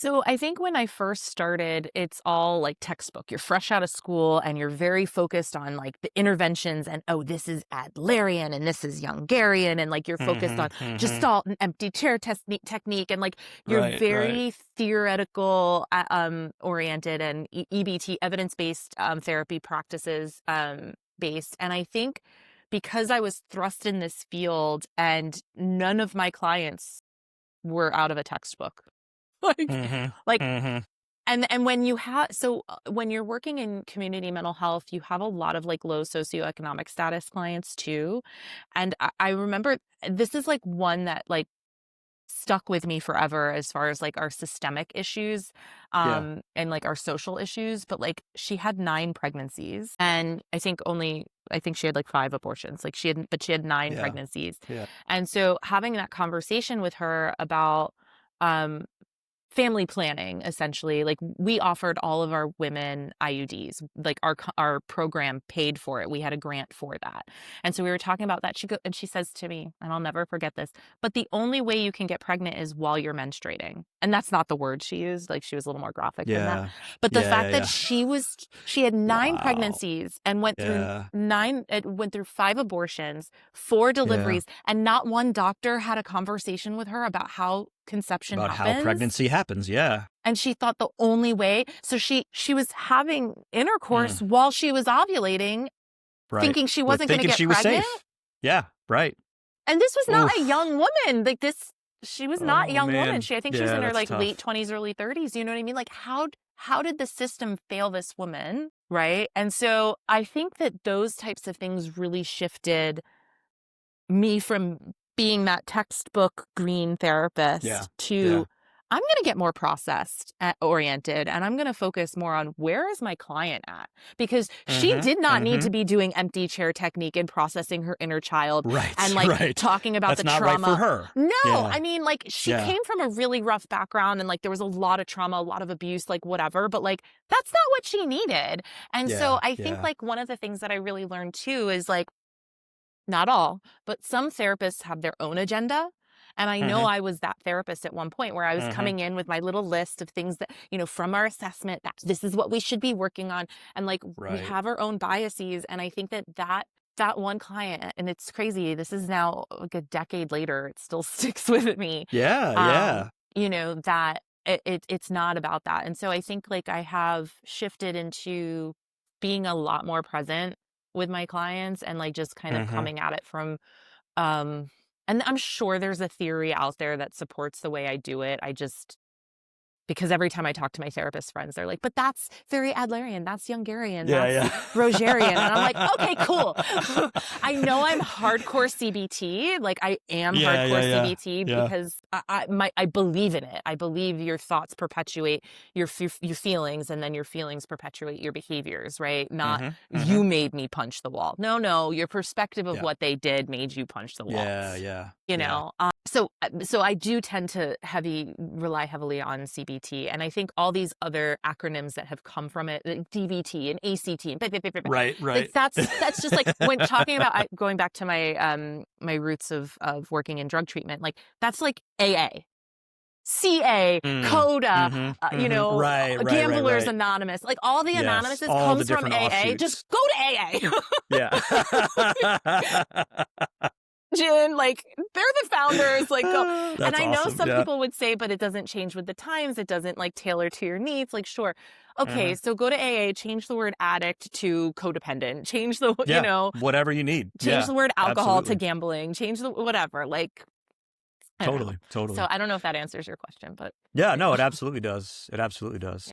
So I think when I first started, it's all like textbook. You're fresh out of school and you're very focused on like the interventions and oh, this is Adlerian and this is Youngarian and like you're focused on Mhm, mhm. Gestalt and empty chair technique and like you're Right, right. very theoretical oriented and EBT evidence based therapy practices based. And I think because I was thrust in this field and none of my clients were out of a textbook. Like Mhm, like mhm. and when you have when you're working in community mental health, you have a lot of, like, low socioeconomic status clients too, and I remember this is, like, one that, like, stuck with me forever as far as, like, our systemic issues, Yeah, and, like, our social issues, but, like, she had 9 pregnancies, and I think she had, like, 5 abortions, like, she had 9 yeah, pregnancies, yeah. and so having that conversation with her about, um family planning, essentially. Like, we offered all of our women IUDs, like, our program paid for it, we had a grant for that, and so we were talking about that, she says to me, and I'll never forget this, "But the only way you can get pregnant is while you're menstruating," and that's not the word she used, like, she was a little more graphic than that, Yeah. but the Yeah, fact yeah, that yeah. she had 9 Wow. pregnancies and Yeah, went through 5 abortions, 4 yeah. deliveries, and not one doctor had a conversation with her about how conception About how happens. pregnancy happens, yeah. And she thought the only way so she was having Mm, intercourse while she was ovulating, right. thinking she With wasn't gonna thinking get she was pregnant, safe. Yeah, right. and this was not a Oof. young woman, like, this she was not a Oh, young woman, man. I think she was Yeah, in her, that's like, late tough. 20s, early 30s, you know what I mean? Like, how did the system fail this woman, right? And so, I think that those types of things really shifted me from being that textbook green Yeah, therapist to yeah. I'm going to get more processed oriented and I'm going to focus more on where is my client at because she Mhm, did not need to mhm. be doing empty chair technique and processing her inner child and Right, like right. talking about That's the not right for trauma. her. No, I Yeah, mean like she yeah, came from a really rough background and like there was a lot of trauma, a lot of abuse, like whatever, but like that's not what she needed. And so yeah, I think yeah. like one of the things that I really learned too is like not all, but some therapists have their own agenda. And I know Mhm, I was that therapist at one point where I was mhm. coming in with my little list of things that, from our assessment, that this is what we should be working on. And like we Right. have our own biases. And I think that one client, and it's crazy, this is now like a decade later, it still sticks with me. Yeah, Um, yeah. that it's not about that. And so I think like I have shifted into being a lot more present with my clients and like just kind of Mhm. coming at it from um and I'm sure there's a theory out there that supports the way I do it. I just because every time I talk to my therapist friends, they're like, "But that's very Adlerian, that's Youngarian, Yeah, that's Rogerian," and I'm like, "Okay, yeah. cool." I know I'm hardcore CBT, like, I am Yeah, yeah, hardcore yeah. CBT Yeah, because I believe in it. I believe your thoughts perpetuate your feelings, and then your feelings perpetuate your behaviors, right? Not, mhm, "You mhm. made me punch the wall." No, no, your perspective of Yeah. what they did made you punch the wall. Yeah, yeah, You yeah. know? So I do tend to rely heavily on CBT, and I think all these other acronyms that have come from it, like DBT and ACT and Right, like, right. that's just, like, when talking about going back to my, my roots of working in drug treatment, like, that's like AA, CA, Mm. CODA, Mhm, mhm. Right, right, right, Gamblers right. Anonymous, like, all the Yes, anonymouses all the comes from different AA, just offshoots. go to AA. Yeah. Jen, like, they're the founders, like, go and That's I know awesome, some yeah. people would say, "But it doesn't change with the times, it doesn't, like, tailor to your needs," like, sure. Okay, Mhm. so go to AA, change the word addict to codependent, change the Yeah, whatever you need. change Yeah, the word alcohol to absolutely. gambling, change the whatever, like, I don't know. Totally, So, totally. I don't know if that answers your question, but Yeah, yeah. no, it absolutely does. It absolutely does.